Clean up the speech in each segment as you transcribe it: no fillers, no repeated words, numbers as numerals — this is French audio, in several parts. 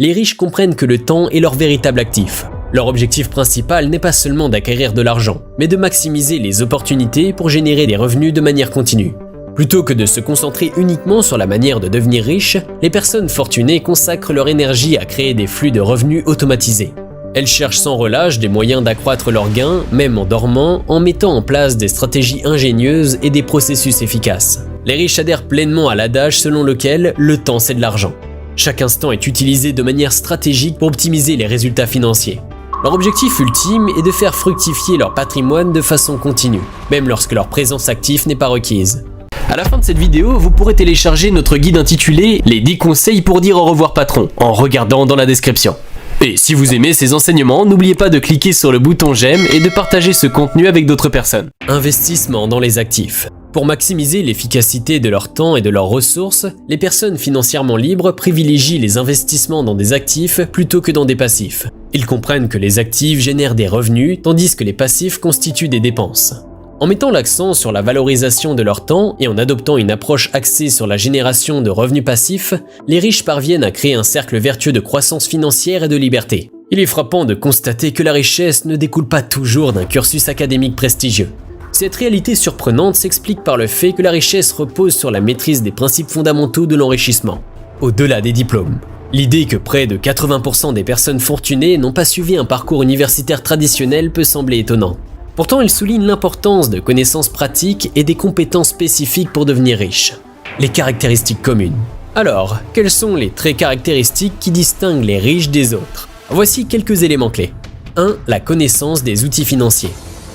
les riches comprennent que le temps est leur véritable actif. Leur objectif principal n'est pas seulement d'acquérir de l'argent, mais de maximiser les opportunités pour générer des revenus de manière continue. Plutôt que de se concentrer uniquement sur la manière de devenir riche, les personnes fortunées consacrent leur énergie à créer des flux de revenus automatisés. Elles cherchent sans relâche des moyens d'accroître leurs gains, même en dormant, en mettant en place des stratégies ingénieuses et des processus efficaces. Les riches adhèrent pleinement à l'adage selon lequel le temps c'est de l'argent. Chaque instant est utilisé de manière stratégique pour optimiser les résultats financiers. Leur objectif ultime est de faire fructifier leur patrimoine de façon continue, même lorsque leur présence active n'est pas requise. À la fin de cette vidéo, vous pourrez télécharger notre guide intitulé « Les 10 conseils pour dire au revoir patron » en regardant dans la description. Et si vous aimez ces enseignements, n'oubliez pas de cliquer sur le bouton j'aime et de partager ce contenu avec d'autres personnes. Investissement dans les actifs. Pour maximiser l'efficacité de leur temps et de leurs ressources, les personnes financièrement libres privilégient les investissements dans des actifs plutôt que dans des passifs. Ils comprennent que les actifs génèrent des revenus tandis que les passifs constituent des dépenses. En mettant l'accent sur la valorisation de leur temps et en adoptant une approche axée sur la génération de revenus passifs, les riches parviennent à créer un cercle vertueux de croissance financière et de liberté. Il est frappant de constater que la richesse ne découle pas toujours d'un cursus académique prestigieux. Cette réalité surprenante s'explique par le fait que la richesse repose sur la maîtrise des principes fondamentaux de l'enrichissement. Au-delà des diplômes, l'idée que près de 80% des personnes fortunées n'ont pas suivi un parcours universitaire traditionnel peut sembler étonnante. Pourtant, il souligne l'importance de connaissances pratiques et des compétences spécifiques pour devenir riche. Les caractéristiques communes. Alors, quels sont les traits caractéristiques qui distinguent les riches des autres? Voici quelques éléments clés. 1. La connaissance des outils financiers.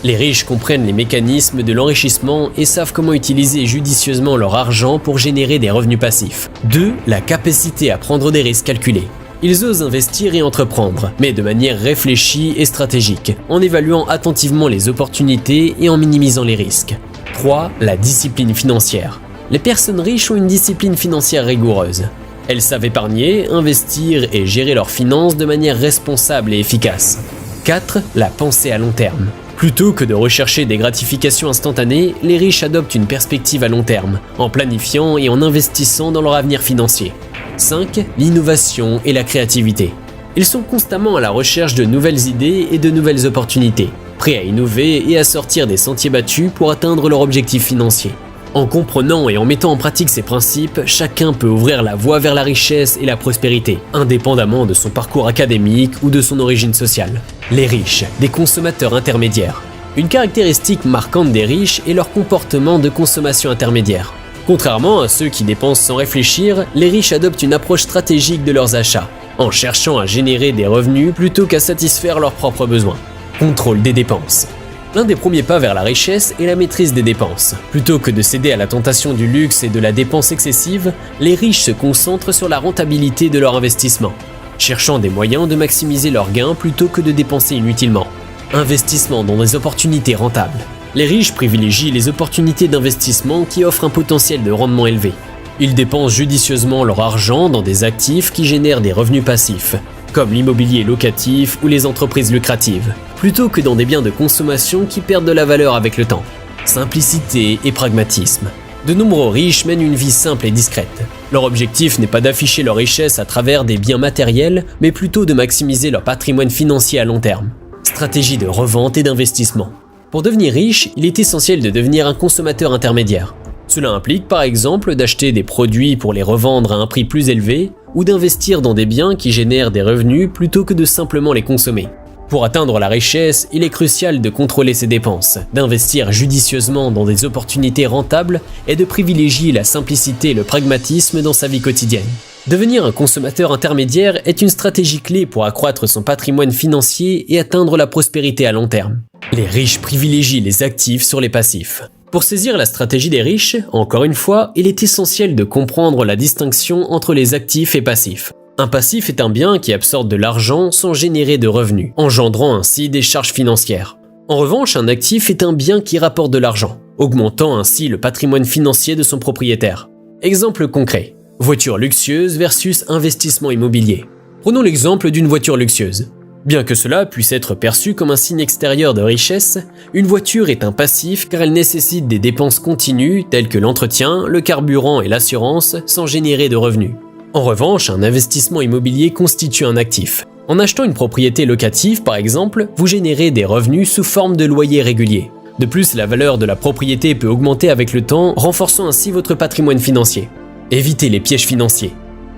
Les riches comprennent les mécanismes de l'enrichissement et savent comment utiliser judicieusement leur argent pour générer des revenus passifs. 2. La capacité à prendre des risques calculés. Ils osent investir et entreprendre, mais de manière réfléchie et stratégique, en évaluant attentivement les opportunités et en minimisant les risques. 3. La discipline financière. Les personnes riches ont une discipline financière rigoureuse. Elles savent épargner, investir et gérer leurs finances de manière responsable et efficace. 4. La pensée à long terme. Plutôt que de rechercher des gratifications instantanées, les riches adoptent une perspective à long terme, en planifiant et en investissant dans leur avenir financier. 5. L'innovation et la créativité. Ils sont constamment à la recherche de nouvelles idées et de nouvelles opportunités, prêts à innover et à sortir des sentiers battus pour atteindre leurs objectifs financiers. En comprenant et en mettant en pratique ces principes, chacun peut ouvrir la voie vers la richesse et la prospérité, indépendamment de son parcours académique ou de son origine sociale. Les riches, des consommateurs intermédiaires. Une caractéristique marquante des riches est leur comportement de consommation intermédiaire. Contrairement à ceux qui dépensent sans réfléchir, les riches adoptent une approche stratégique de leurs achats, en cherchant à générer des revenus plutôt qu'à satisfaire leurs propres besoins. Contrôle des dépenses. L'un des premiers pas vers la richesse est la maîtrise des dépenses. Plutôt que de céder à la tentation du luxe et de la dépense excessive, les riches se concentrent sur la rentabilité de leur investissement, cherchant des moyens de maximiser leurs gains plutôt que de dépenser inutilement. Investissement dans des opportunités rentables. Les riches privilégient les opportunités d'investissement qui offrent un potentiel de rendement élevé. Ils dépensent judicieusement leur argent dans des actifs qui génèrent des revenus passifs, comme l'immobilier locatif ou les entreprises lucratives, plutôt que dans des biens de consommation qui perdent de la valeur avec le temps. Simplicité et pragmatisme. De nombreux riches mènent une vie simple et discrète. Leur objectif n'est pas d'afficher leur richesse à travers des biens matériels, mais plutôt de maximiser leur patrimoine financier à long terme. Stratégie de revente et d'investissement. Pour devenir riche, il est essentiel de devenir un consommateur intermédiaire. Cela implique par exemple d'acheter des produits pour les revendre à un prix plus élevé ou d'investir dans des biens qui génèrent des revenus plutôt que de simplement les consommer. Pour atteindre la richesse, il est crucial de contrôler ses dépenses, d'investir judicieusement dans des opportunités rentables et de privilégier la simplicité et le pragmatisme dans sa vie quotidienne. Devenir un consommateur intermédiaire est une stratégie clé pour accroître son patrimoine financier et atteindre la prospérité à long terme. Les riches privilégient les actifs sur les passifs. Pour saisir la stratégie des riches, encore une fois, il est essentiel de comprendre la distinction entre les actifs et passifs. Un passif est un bien qui absorbe de l'argent sans générer de revenus, engendrant ainsi des charges financières. En revanche, un actif est un bien qui rapporte de l'argent, augmentant ainsi le patrimoine financier de son propriétaire. Exemple concret, voiture luxueuse versus investissement immobilier. Prenons l'exemple d'une voiture luxueuse. Bien que cela puisse être perçu comme un signe extérieur de richesse, une voiture est un passif car elle nécessite des dépenses continues telles que l'entretien, le carburant et l'assurance sans générer de revenus. En revanche, un investissement immobilier constitue un actif. En achetant une propriété locative, par exemple, vous générez des revenus sous forme de loyers réguliers. De plus, la valeur de la propriété peut augmenter avec le temps, renforçant ainsi votre patrimoine financier. Évitez les pièges financiers.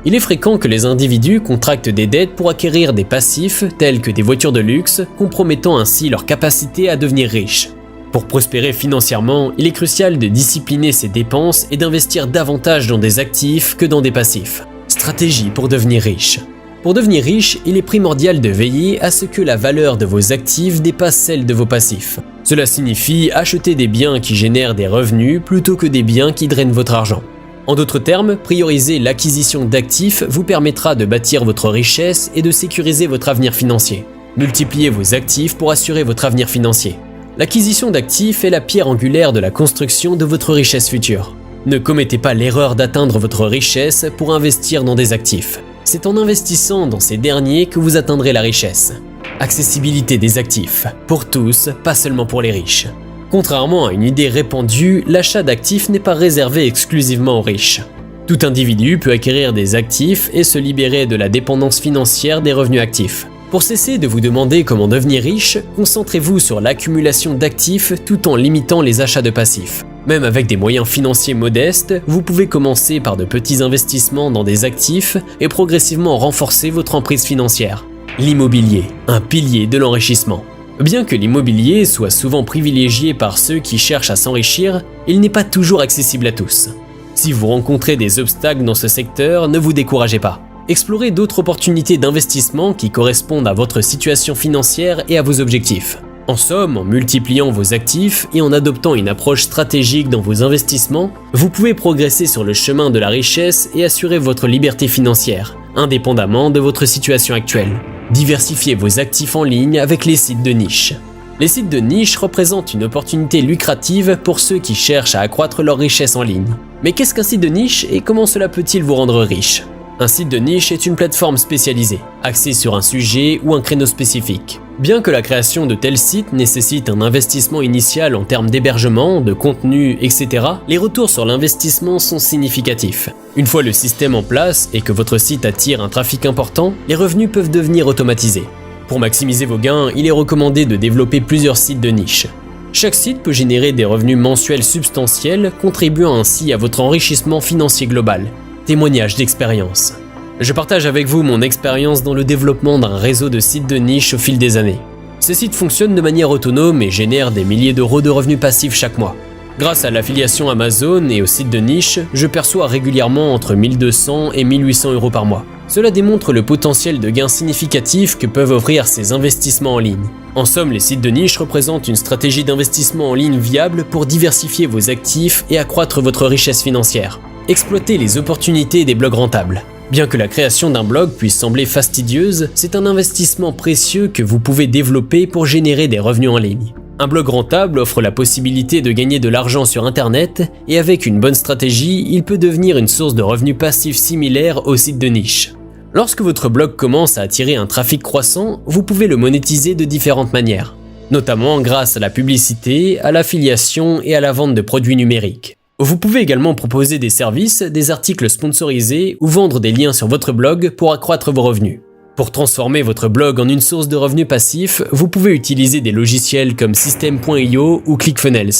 Il est fréquent que les individus contractent des dettes pour acquérir des passifs tels que des voitures de luxe, compromettant ainsi leur capacité à devenir riches. Pour prospérer financièrement, il est crucial de discipliner ses dépenses et d'investir davantage dans des actifs que dans des passifs. Stratégie pour devenir riche. Pour devenir riche, il est primordial de veiller à ce que la valeur de vos actifs dépasse celle de vos passifs. Cela signifie acheter des biens qui génèrent des revenus plutôt que des biens qui drainent votre argent. En d'autres termes, prioriser l'acquisition d'actifs vous permettra de bâtir votre richesse et de sécuriser votre avenir financier. Multipliez vos actifs pour assurer votre avenir financier. L'acquisition d'actifs est la pierre angulaire de la construction de votre richesse future. Ne commettez pas l'erreur d'atteindre votre richesse pour investir dans des actifs. C'est en investissant dans ces derniers que vous atteindrez la richesse. Accessibilité des actifs, pour tous, pas seulement pour les riches. Contrairement à une idée répandue, l'achat d'actifs n'est pas réservé exclusivement aux riches. Tout individu peut acquérir des actifs et se libérer de la dépendance financière des revenus actifs. Pour cesser de vous demander comment devenir riche, concentrez-vous sur l'accumulation d'actifs tout en limitant les achats de passifs. Même avec des moyens financiers modestes, vous pouvez commencer par de petits investissements dans des actifs et progressivement renforcer votre emprise financière. L'immobilier, un pilier de l'enrichissement. Bien que l'immobilier soit souvent privilégié par ceux qui cherchent à s'enrichir, il n'est pas toujours accessible à tous. Si vous rencontrez des obstacles dans ce secteur, ne vous découragez pas. Explorez d'autres opportunités d'investissement qui correspondent à votre situation financière et à vos objectifs. En somme, en multipliant vos actifs et en adoptant une approche stratégique dans vos investissements, vous pouvez progresser sur le chemin de la richesse et assurer votre liberté financière, indépendamment de votre situation actuelle. Diversifiez vos actifs en ligne avec les sites de niche. Les sites de niche représentent une opportunité lucrative pour ceux qui cherchent à accroître leur richesse en ligne. Mais qu'est-ce qu'un site de niche et comment cela peut-il vous rendre riche ? Un site de niche est une plateforme spécialisée, axée sur un sujet ou un créneau spécifique. Bien que la création de tels sites nécessite un investissement initial en termes d'hébergement, de contenu, etc., les retours sur l'investissement sont significatifs. Une fois le système en place et que votre site attire un trafic important, les revenus peuvent devenir automatisés. Pour maximiser vos gains, il est recommandé de développer plusieurs sites de niche. Chaque site peut générer des revenus mensuels substantiels, contribuant ainsi à votre enrichissement financier global. Témoignage d'expérience. Je partage avec vous mon expérience dans le développement d'un réseau de sites de niche au fil des années. Ces sites fonctionnent de manière autonome et génèrent des milliers d'euros de revenus passifs chaque mois. Grâce à l'affiliation Amazon et aux sites de niche, je perçois régulièrement entre 1200 et 1800 euros par mois. Cela démontre le potentiel de gains significatifs que peuvent offrir ces investissements en ligne. En somme, les sites de niche représentent une stratégie d'investissement en ligne viable pour diversifier vos actifs et accroître votre richesse financière. Exploitez les opportunités des blogs rentables. Bien que la création d'un blog puisse sembler fastidieuse, c'est un investissement précieux que vous pouvez développer pour générer des revenus en ligne. Un blog rentable offre la possibilité de gagner de l'argent sur Internet et avec une bonne stratégie, il peut devenir une source de revenus passifs similaire aux sites de niche. Lorsque votre blog commence à attirer un trafic croissant, vous pouvez le monétiser de différentes manières, notamment grâce à la publicité, à l'affiliation et à la vente de produits numériques. Vous pouvez également proposer des services, des articles sponsorisés ou vendre des liens sur votre blog pour accroître vos revenus. Pour transformer votre blog en une source de revenus passifs, vous pouvez utiliser des logiciels comme System.io ou ClickFunnels.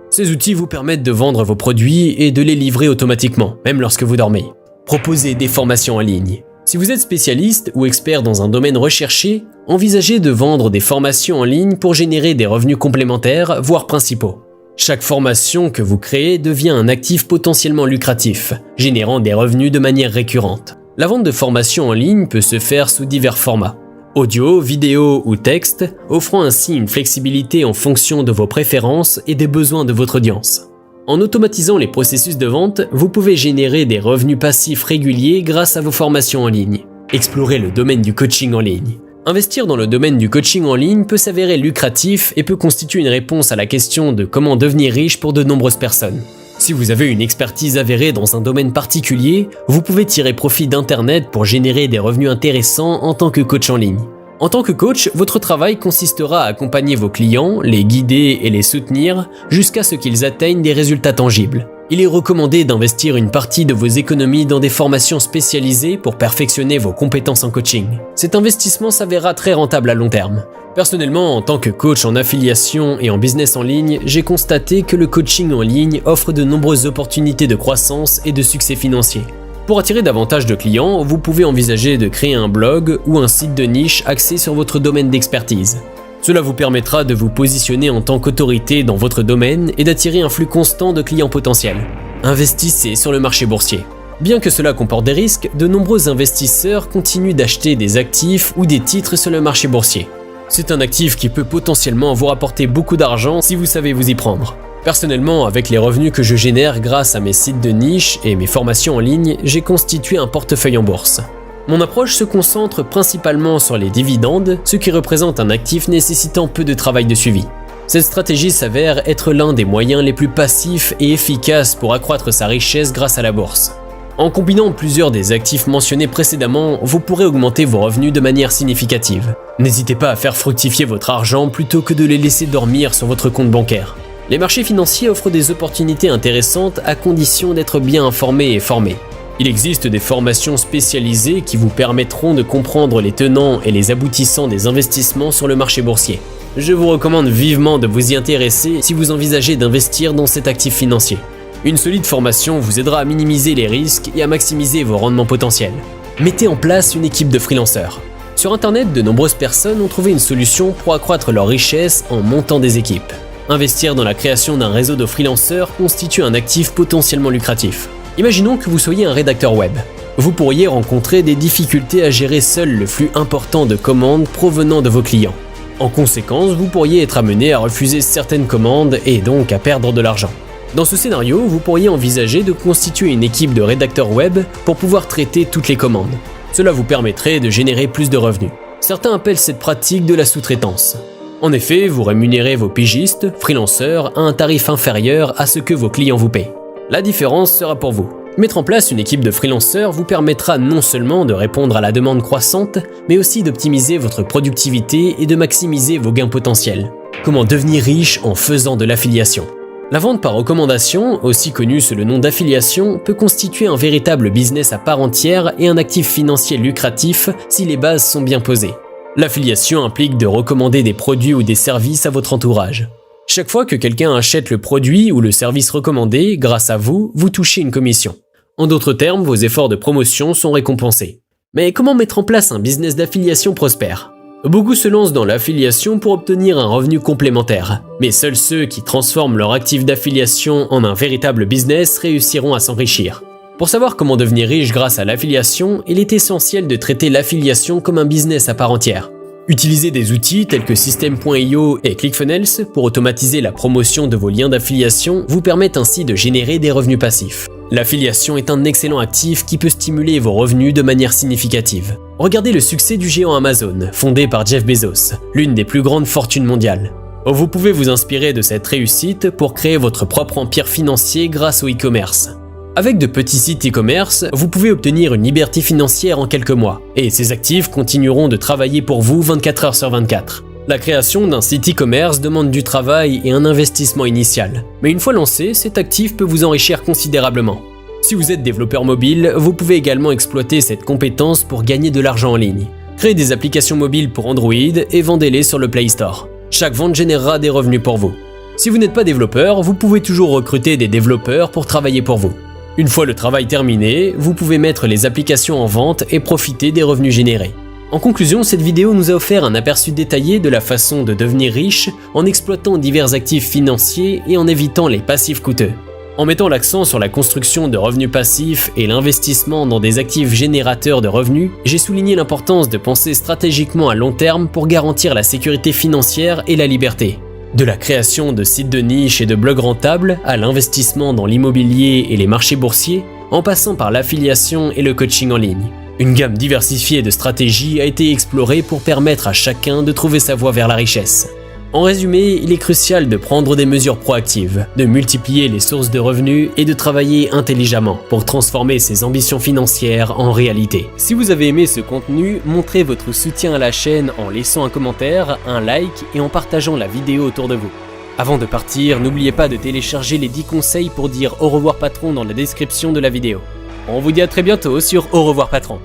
Ces outils vous permettent de vendre vos produits et de les livrer automatiquement, même lorsque vous dormez. Proposez des formations en ligne. Si vous êtes spécialiste ou expert dans un domaine recherché, envisagez de vendre des formations en ligne pour générer des revenus complémentaires, voire principaux. Chaque formation que vous créez devient un actif potentiellement lucratif, générant des revenus de manière récurrente. La vente de formations en ligne peut se faire sous divers formats, audio, vidéo ou texte, offrant ainsi une flexibilité en fonction de vos préférences et des besoins de votre audience. En automatisant les processus de vente, vous pouvez générer des revenus passifs réguliers grâce à vos formations en ligne. Explorez le domaine du coaching en ligne. Investir dans le domaine du coaching en ligne peut s'avérer lucratif et peut constituer une réponse à la question de comment devenir riche pour de nombreuses personnes. Si vous avez une expertise avérée dans un domaine particulier, vous pouvez tirer profit d'Internet pour générer des revenus intéressants en tant que coach en ligne. En tant que coach, votre travail consistera à accompagner vos clients, les guider et les soutenir jusqu'à ce qu'ils atteignent des résultats tangibles. Il est recommandé d'investir une partie de vos économies dans des formations spécialisées pour perfectionner vos compétences en coaching. Cet investissement s'avérera très rentable à long terme. Personnellement, en tant que coach en affiliation et en business en ligne, j'ai constaté que le coaching en ligne offre de nombreuses opportunités de croissance et de succès financier. Pour attirer davantage de clients, vous pouvez envisager de créer un blog ou un site de niche axé sur votre domaine d'expertise. Cela vous permettra de vous positionner en tant qu'autorité dans votre domaine et d'attirer un flux constant de clients potentiels. Investissez sur le marché boursier. Bien que cela comporte des risques, de nombreux investisseurs continuent d'acheter des actifs ou des titres sur le marché boursier. C'est un actif qui peut potentiellement vous rapporter beaucoup d'argent si vous savez vous y prendre. Personnellement, avec les revenus que je génère grâce à mes sites de niche et mes formations en ligne, j'ai constitué un portefeuille en bourse. Mon approche se concentre principalement sur les dividendes, ce qui représente un actif nécessitant peu de travail de suivi. Cette stratégie s'avère être l'un des moyens les plus passifs et efficaces pour accroître sa richesse grâce à la bourse. En combinant plusieurs des actifs mentionnés précédemment, vous pourrez augmenter vos revenus de manière significative. N'hésitez pas à faire fructifier votre argent plutôt que de les laisser dormir sur votre compte bancaire. Les marchés financiers offrent des opportunités intéressantes à condition d'être bien informé et formé. Il existe des formations spécialisées qui vous permettront de comprendre les tenants et les aboutissants des investissements sur le marché boursier. Je vous recommande vivement de vous y intéresser si vous envisagez d'investir dans cet actif financier. Une solide formation vous aidera à minimiser les risques et à maximiser vos rendements potentiels. Mettez en place une équipe de freelanceurs. Sur Internet, de nombreuses personnes ont trouvé une solution pour accroître leur richesse en montant des équipes. Investir dans la création d'un réseau de freelanceurs constitue un actif potentiellement lucratif. Imaginons que vous soyez un rédacteur web. Vous pourriez rencontrer des difficultés à gérer seul le flux important de commandes provenant de vos clients. En conséquence, vous pourriez être amené à refuser certaines commandes et donc à perdre de l'argent. Dans ce scénario, vous pourriez envisager de constituer une équipe de rédacteurs web pour pouvoir traiter toutes les commandes. Cela vous permettrait de générer plus de revenus. Certains appellent cette pratique de la sous-traitance. En effet, vous rémunérez vos pigistes, freelanceurs, à un tarif inférieur à ce que vos clients vous paient. La différence sera pour vous. Mettre en place une équipe de freelanceurs vous permettra non seulement de répondre à la demande croissante, mais aussi d'optimiser votre productivité et de maximiser vos gains potentiels. Comment devenir riche en faisant de l'affiliation? La vente par recommandation, aussi connue sous le nom d'affiliation, peut constituer un véritable business à part entière et un actif financier lucratif si les bases sont bien posées. L'affiliation implique de recommander des produits ou des services à votre entourage. Chaque fois que quelqu'un achète le produit ou le service recommandé, grâce à vous, vous touchez une commission. En d'autres termes, vos efforts de promotion sont récompensés. Mais comment mettre en place un business d'affiliation prospère? Beaucoup se lancent dans l'affiliation pour obtenir un revenu complémentaire, mais seuls ceux qui transforment leur actif d'affiliation en un véritable business réussiront à s'enrichir. Pour savoir comment devenir riche grâce à l'affiliation, il est essentiel de traiter l'affiliation comme un business à part entière. Utilisez des outils tels que System.io et ClickFunnels pour automatiser la promotion de vos liens d'affiliation vous permettent ainsi de générer des revenus passifs. L'affiliation est un excellent actif qui peut stimuler vos revenus de manière significative. Regardez le succès du géant Amazon, fondé par Jeff Bezos, l'une des plus grandes fortunes mondiales. Vous pouvez vous inspirer de cette réussite pour créer votre propre empire financier grâce au e-commerce. Avec de petits sites e-commerce, vous pouvez obtenir une liberté financière en quelques mois, et ces actifs continueront de travailler pour vous 24 heures sur 24. La création d'un site e-commerce demande du travail et un investissement initial, mais une fois lancé, cet actif peut vous enrichir considérablement. Si vous êtes développeur mobile, vous pouvez également exploiter cette compétence pour gagner de l'argent en ligne. Créez des applications mobiles pour Android et vendez-les sur le Play Store. Chaque vente générera des revenus pour vous. Si vous n'êtes pas développeur, vous pouvez toujours recruter des développeurs pour travailler pour vous. Une fois le travail terminé, vous pouvez mettre les applications en vente et profiter des revenus générés. En conclusion, cette vidéo nous a offert un aperçu détaillé de la façon de devenir riche en exploitant divers actifs financiers et en évitant les passifs coûteux. En mettant l'accent sur la construction de revenus passifs et l'investissement dans des actifs générateurs de revenus, j'ai souligné l'importance de penser stratégiquement à long terme pour garantir la sécurité financière et la liberté. De la création de sites de niche et de blogs rentables à l'investissement dans l'immobilier et les marchés boursiers, en passant par l'affiliation et le coaching en ligne. Une gamme diversifiée de stratégies a été explorée pour permettre à chacun de trouver sa voie vers la richesse. En résumé, il est crucial de prendre des mesures proactives, de multiplier les sources de revenus et de travailler intelligemment pour transformer ses ambitions financières en réalité. Si vous avez aimé ce contenu, montrez votre soutien à la chaîne en laissant un commentaire, un like et en partageant la vidéo autour de vous. Avant de partir, n'oubliez pas de télécharger les 10 conseils pour dire au revoir patron dans la description de la vidéo. On vous dit à très bientôt sur Au revoir patron.